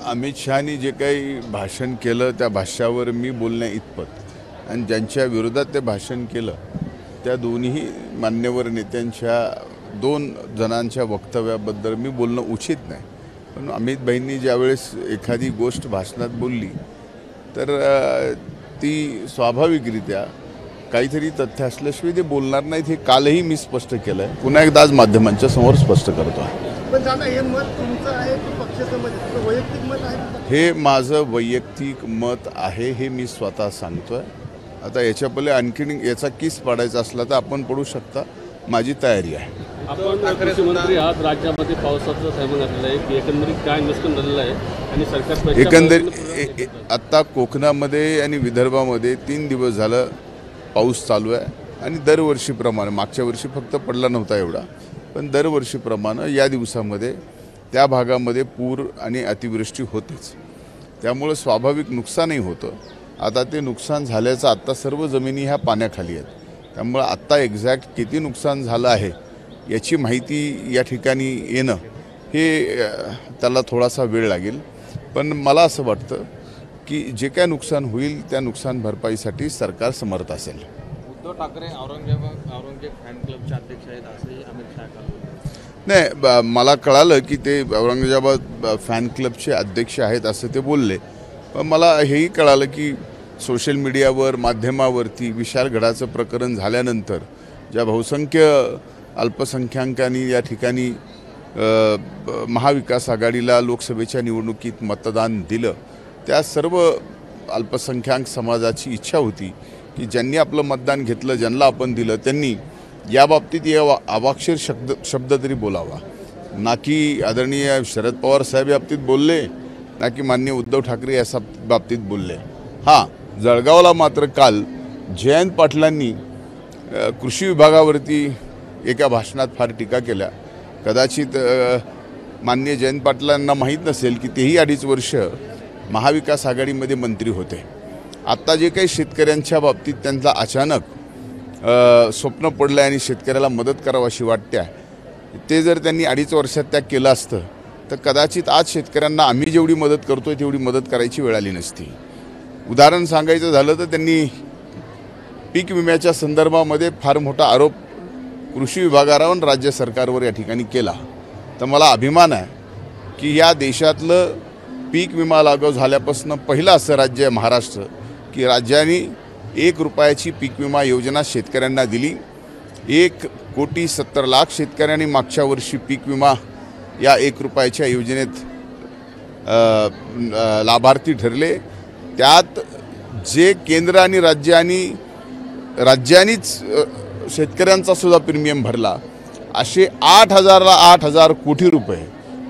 अमित शहानी जे काही भाषण केलं त्या भाष्यावर मी बोलण्या इतपत आणि ज्यांच्या विरोधात ते भाषण केलं त्या दोन्ही मान्यवर नेत्यांच्या 2 जणांच्या वक्तव्याबद्दल मी बोलणं उचित नाही। पण अमित भाईंनी ज्यावेळेस एखादी गोष्ट भाषणात बोलली तर ती स्वाभाविकरित्या काहीतरी तथ्य असल्याशिवाय ते बोलणार नाहीत हे कालही मी स्पष्ट केलं आहे, पुन्हा एकदा आज माध्यमांच्या समोर स्पष्ट करतो आहे। हे माझं वैयक्तिक मत आहे हे मी स्वतः सांगतोय। आता याच्या पहिले आणखीन याचा किस पाडायचा असला तर आपण पडू शकता, माझी तयारी आहे। आपण कृषी मंत्री आहात, राज्यामध्ये पावसाचं थैमान आलेलं आहे की एकंदरीत काय नुकसान झालेलं आहे आणि सरकार एकंदरीत आता कोकणामध्ये आणि विदर्भामध्ये 3 दिवस झालं पाऊस चालू आहे आणि दरवर्षीप्रमाणे मागच्या वर्षी फक्त पडला नव्हता एवढा, पण दरवर्षीप्रमाणे या दिवसामध्ये त्या भागामध्ये पूर आणि अतिवृष्टी होतेच, त्यामुळे स्वाभाविक नुकसानही होतं। आता ते नुकसान झाल्याचं आत्ता सर्व जमिनी ह्या पाण्याखाली आहेत, त्यामुळे आत्ता एक्झॅक्ट किती नुकसान झालं आहे याची माहिती या ठिकाणी येणं हे त्याला थोडासा वेळ लागेल। पण मला असं वाटतं की जे काय नुकसान होईल त्या नुकसान भरपाईसाठी सरकार समर्थ असेल। उद्धव ठाकरे औरंगजेब फॅन क्लबचे अध्यक्ष आहेत असंही अमित शहा बोलले। नाही, मला कळालं की ते औरंगजेब फॅन क्लबचे अध्यक्ष आहेत असं ते बोलले, पण मला हेही कळालं की सोशल मीडियावर माध्यमावरती विशाळगडाचं प्रकरण झाल्यानंतर ज्या बहुसंख्य अल्पसंख्याकांनी या ठिकाणी महाविकास आघाडीला लोकसभेच्या निवडणुकीत मतदान दिलं त्या सर्व अल्पसंख्याक समाजाची इच्छा होती की ज्यांनी आपलं मतदान घेतलं, ज्यांना आपण दिलं, त्यांनी याबाबतीत अवाक्षर शब्द तरी बोलावा, ना की आदरणीय शरद पवार साहेब या बाबतीत बोलले, ना की माननीय उद्धव ठाकरे या बाबतीत बोलले। हां, जळगावला मात्र काल जयंत पाटलांनी कृषी विभागावरती एका भाषणात फार टीका केल्या। कदाचित माननीय जयंत पाटलांना माहीत नसेल की तेही 2.5 वर्ष महाविकास आघाडीमध्ये मंत्री होते। आत्ता जे काही शेतकऱ्यांच्या बाबतीत त्यांचा अचानक स्वप्न पडलं आणि शेतकऱ्याला मदत करावीशी वाटते ते जर त्यांनी 2.5 वर्षात त्या केलं असतं तर कदाचित आज शेतकऱ्यांना आम्ही जेवढी मदत करतोय तेवढी मदत करायची वेळ आली नसती। उदाहरण सांगायचं झालं तर त्यांनी पीक विम्याच्या संदर्भामध्ये फार मोठा आरोप कृषी विभागावर राज्य सरकारवर या ठिकाणी केला, तर मला अभिमान आहे की या देशातलं पीक विमा लागू झाल्यापासून पहिलं असं राज्य आहे महाराष्ट्र की राज्याने 1 रुपयाची पीक विमा योजना शेतकऱ्यांना दिली। 1,70,00,000 शेतकऱ्यांनी मागच्या वर्षी पीक विमा या 1 रुपयाच्या योजनेत लाभार्थी ठरले। त्यात जे केंद्र आणि राज्यांनीच शेतकऱ्यांचा सुद्धा प्रीमियम भरला, असे 8,000 कोटी रुपये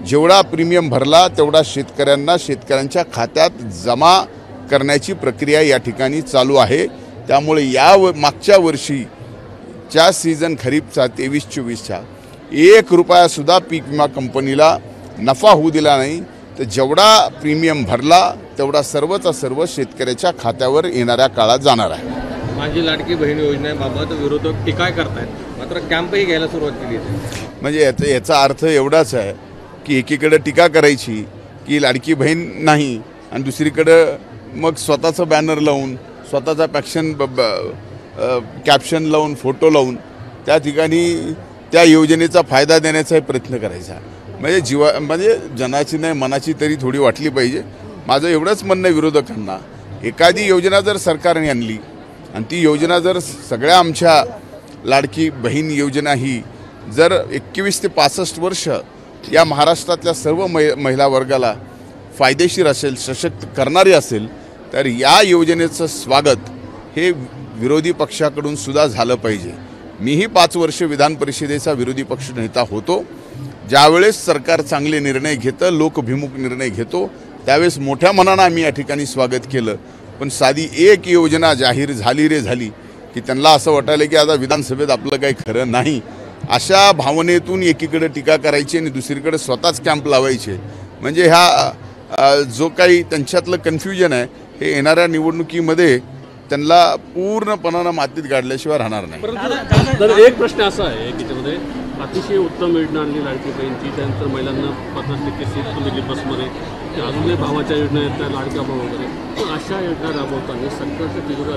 जेवढा प्रीमियम भरला तेवढा शेतकऱ्यांच्या खात्यात जमा करण्याची प्रक्रिया या ठिकाणी चालू आहे। त्यामुळे मागच्या वर्षीच्या सीझन खरीपचा 23-24च्या 1 रुपयासुद्धा पीक विमा कंपनीला नफा होऊ दिला नाही, तर जेवढा प्रीमियम भरला तेवढा सर्वचा सर्व शेतकऱ्याच्या खात्यावर येणाऱ्या काळात जाणार आहे। माझी लाडकी बहीण योजनेबाबत विरोधक टीका करतायत, मात्र कॅम्पही घ्यायला सुरुवात केली आहे। म्हणजे याचा अर्थ एवढाच आहे की एकीकडे टीका करायची की लाडकी बहीण नाही आणि दुसरीकडं मग स्वतःचं बॅनर लावून स्वतःचा कॅप्शन लावून फोटो लावून त्या ठिकाणी त्या योजनेचा फायदा देण्याचा प्रयत्न करायचा। म्हणजे जनाची नाही मनाची तरी थोडी वाटली पाहिजे। माझं एवढंच म्हणणं आहे विरोधकांना, एखादी योजना जर सरकारने आणली आणि ती योजना जर सगळ्या आमच्या लाडकी बहीण योजना ही जर 21 ते 65 वर्ष या महाराष्ट्रातल्या सर्व महिला वर्गाला फायदेशीर असेल, सशक्त करणारी असेल, तर या योजनेचं स्वागत हे विरोधी पक्षाकडून सुद्धा झालं पाहिजे। मीही 5 वर्ष विधान परिषदेचा विरोधी पक्ष नेता होतो। ज्यावेळेस सरकार चांगले निर्णय घेतं, लोकभिमुख निर्णय घेतो, त्यावेळेस मोठ्या मनानं आम्ही या ठिकाणी स्वागत केलं। पण साधी एक योजना जाहीर झाली की त्यांना असं वाटायला की आता विधानसभेत आपलं काही खरं नाही, अशा भावनेतून एकीकडे टीका करायची आणि दुसरीकडे स्वतःच कॅम्प लावायचे। म्हणजे जो काही त्यांच्यातलं कन्फ्युजन आहे हे येणाऱ्या निवडणुकीमध्ये त्यांना पूर्णपणानं मातीत गाडल्याशिवाय राहणार नाही। तर एक प्रश्न असा आहे की त्यामध्ये अतिशय उत्तम योजना आणली लाडकी बहीणची, त्यानंतर महिलांना 50% सीट दिली बसमध्ये, की अजूनही भावाच्या योजना आहेत त्या लाडका भाव वगैरे, तर अशा योजना राबवताना सरकारचा तिजोरा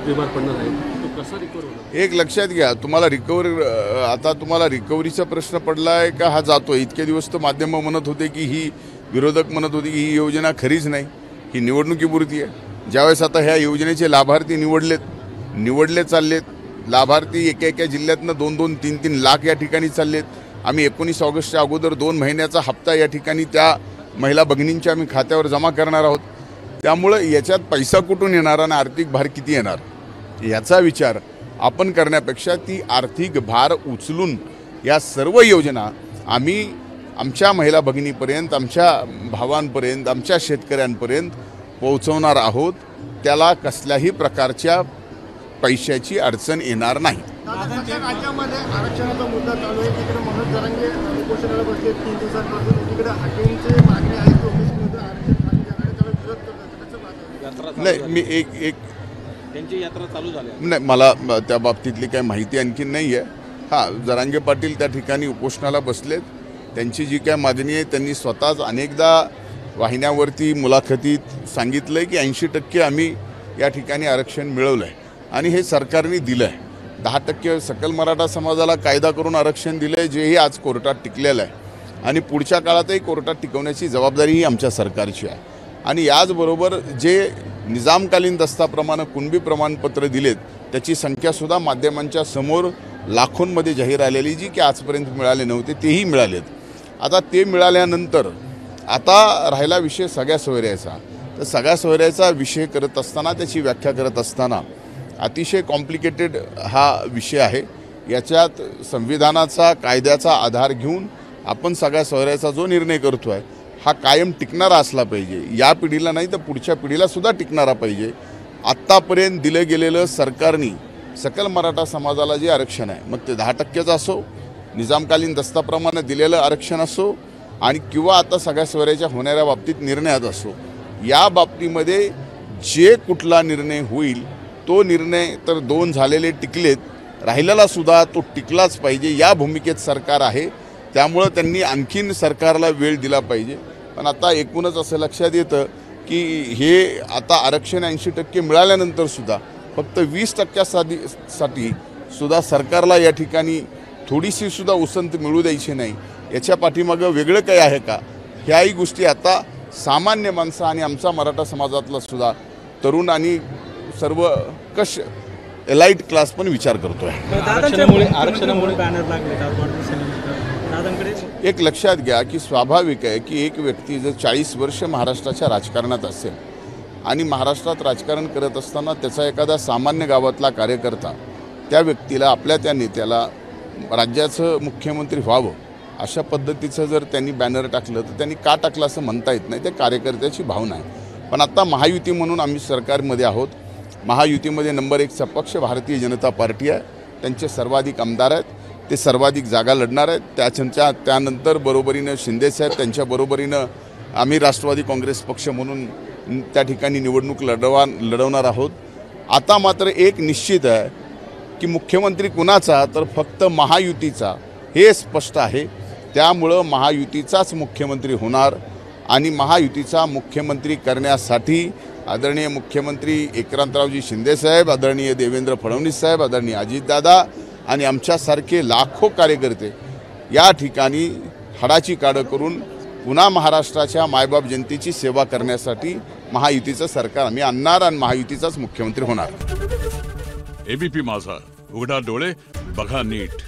बिमार पडणार आहे, तो कसा रिकवर होणार? एक लक्षात घ्या, तुम्हाला रिकव्हरीचा प्रश्न पडला आहे का हा जातोय? इतके दिवस तर माध्यमं म्हणत होते की ही, विरोधक म्हणत होते की ही योजना खरीच नाही, ही निवडणुकीपुरती आहे. ज्यावेळेस आता ह्या योजनेचे लाभार्थी निवडले चाललेत, लाभार्थी एका जिल्ह्यातनं 2-2, 3-3 लाख या ठिकाणी चाललेत. आम्ही 19 ऑगस्टच्या अगोदर 2 महिन्याचा हप्ता या ठिकाणी त्या महिला भगिनींच्या आम्ही खात्यावर जमा करणार आहोत. त्यामुळं याच्यात पैसा कुठून येणार आणि आर्थिक भार किती येणार याचा विचार आपण करण्यापेक्षा ती आर्थिक भार उचलून या सर्व योजना आम्ही आमच्या महिला भगिनीपर्यंत, आमच्या भावांपर्यंत, आमच्या शेतकऱ्यांपर्यंत पोहोचवणार आहोत. त्याला कसल्याही प्रकारच्या पैशाची अडचण येणार नाही. राज्यामध्ये आरक्षणाचा मुद्दा चालू आहे. तिकडे मनोज जरांगे उपोषणाला बसले 3 दिवसांपासून. तिकडे हाकेंची मागणी आहे की ओबीसीमध्ये आरक्षण खाली जाणार, त्याला विरोध करतात. नाही, मी एक त्यांची यात्रा चालू झाली आहे. नाही, मला त्या बाबतीतली काही माहिती आणखी नाही आहे. हां, जरांगे पाटील त्या ठिकाणी उपोषणाला बसलेत. त्यांची जी काय मागणी आहे त्यांनी स्वतःच अनेकदा वाहिन्यावरती मुलाखतीत सांगितलं आहे की 80% आम्ही या ठिकाणी आरक्षण मिळवलं आहे आणि हे सरकारने दिलं आहे. 10% सकल मराठा समाजाला कायदा करून आरक्षण दिलं आहे, जेही आज कोर्टात टिकलेलं आहे आणि पुढच्या काळातही कोर्टात टिकवण्याची जबाबदारी ही आमच्या सरकारची आहे. आणि याचबरोबर जे निजामकालीन दस्ताप्रमाणे कुणबी प्रमाणपत्र दिलेत त्याची संख्यासुद्धा माध्यमांच्या समोर लाखोंमध्ये जाहीर आलेली, जी की आजपर्यंत मिळाले नव्हते, तेही मिळालेत. आता ते मिळाल्यानंतर आता राहिला विषय सगळ्या सोयऱ्याचा. तर सगळ्या सोयऱ्याचा विषय करत असताना, त्याची व्याख्या करत असताना अतिशय कॉम्प्लिकेटेड हा विषय आहे. याच्यात संविधानाचा, कायद्याचा आधार घेऊन आपण सगळ्या सोयऱ्याचा जो निर्णय करतो आहे हा कायम टिकणारा असला पाहिजे. या पिढीला नाही तर पुढच्या पिढीला सुद्धा टिकणारा पाहिजे. आत्तापर्यंत दिलं गेलेलं सरकारने सकल मराठा समाजाला जे आरक्षण आहे, मग ते 10%चं असो, निजामकालीन दस्ताप्रमाणे दिलेलं आरक्षण असो आणि किंवा आता सगळ्या सोयऱ्याच्या होणाऱ्या बाबतीत निर्णयात असो, या बाबतीमध्ये जे कुठला निर्णय होईल तो निर्णय तर 2 झालेले टिकलेत, राहिलेला सुद्धा तो टिकलाच पाहिजे या भूमिकेत सरकार आहे. त्यामुळं त्यांनी आणखीन सरकारला वेळ दिला पाहिजे. पण आता एकूणच असं लक्षात येतं की हे आता आरक्षण 80% मिळाल्यानंतर सुद्धा फक्त 20% साठी सुद्धा सरकारला या ठिकाणी थोडीशी सुद्धा उसंत मिळू द्यायची नाही. याच्या पाठीमागं वेगळं काही आहे का, ह्याही गोष्टी आता सामान्य माणसं आणि आमचा मराठा समाजातला सुद्धा तरुण आणि सर्व एलाइट क्लास पण विचार करतोय. आरक्षणामुळे बॅनर लागले एक लक्षात घ्या की स्वाभाविक आहे की एक व्यक्ती जर 40 वर्ष महाराष्ट्राच्या राजकारणात असेल आणि महाराष्ट्रात राजकारण करत असताना त्याचा एखादा सामान्य गावातला कार्यकर्ता त्या व्यक्तीला, आपल्या त्या नेत्याला राज्याचं मुख्यमंत्री व्हावं अशा पद्धतीचं जर त्यांनी बॅनर टाकलं तर त्यांनी का टाकलं असं म्हणता येत नाही. ते कार्यकर्त्याची भावना आहे. पण आता महायुती म्हणून आम्ही सरकारमध्ये आहोत. महायुतीमध्ये नंबर 1चा पक्ष भारतीय जनता पार्टी आहे. त्यांचे सर्वाधिक आमदार आहेत, ते सर्वाधिक जागा लढणार आहेत. त्यानंतर बरोबरीनं शिंदेसाहेब, त्यांच्या बरोबरीनं आम्ही राष्ट्रवादी काँग्रेस पक्ष म्हणून त्या ठिकाणी निवडणूक लढवणार आहोत. आता मात्र एक निश्चित आहे की मुख्यमंत्री कुणाचा, तर फक्त महायुतीचा, हे स्पष्ट आहे. त्यामुळं महायुतीचाच मुख्यमंत्री होणार आणि महायुतीचा मुख्यमंत्री करण्यासाठी आदरणीय मुख्यमंत्री एकनाथरावजी शिंदेसाहेब, आदरणीय देवेंद्र फडणवीस साहेब, आदरणीय अजितदादा आणि आमच्यासारखे लाखो कार्यकर्ते या ठिकाणी हाडाची काढं करून पुन्हा महाराष्ट्राच्या मायबाप जनतेची सेवा करण्यासाठी महायुतीचं सरकार आम्ही आणणार आणि महायुतीचाच मुख्यमंत्री होणार. एबीपी माझा, उघडा डोळे बघा नीट.